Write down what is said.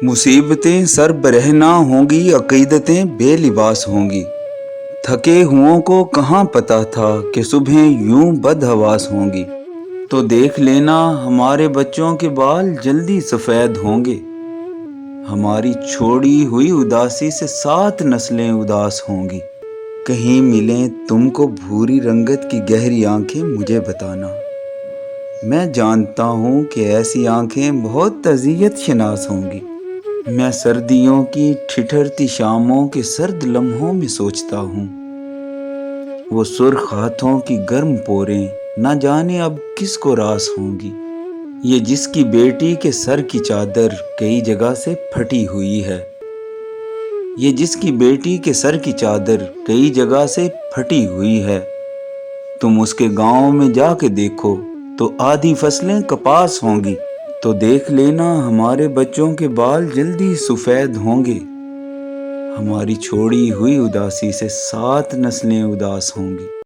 मुसीबतें सर बरहना होंगी, अकीदतें बेलिबास होंगी। थके हुओं को कहाँ पता था कि सुबह यूं बदहवास होंगी। तो देख लेना हमारे बच्चों के बाल जल्दी सफ़ेद होंगे। हमारी छोड़ी हुई उदासी से 7 नस्लें उदास होंगी। कहीं मिलें तुमको भूरी रंगत की गहरी आंखें, मुझे बताना। मैं जानता हूँ कि ऐसी आंखें बहुत अज़ियत शनास होंगी। मैं सर्दियों की ठिठुरती शामों के सर्द लम्हों में सोचता हूँ। वो सुर्ख हाथों की गर्म पोरें ना जाने अब किसको रास होंगी। ये जिसकी बेटी के सर की चादर कई जगह से फटी हुई है। ये जिसकी बेटी के सर की चादर कई जगह से फटी हुई है। तुम उसके गांव में जाके देखो तो आधी फसलें कपास होंगी। तो देख लेना हमारे बच्चों के बाल जल्दी सफ़ेद होंगे। हमारी छोड़ी हुई उदासी से 7 नस्लें उदास होंगी।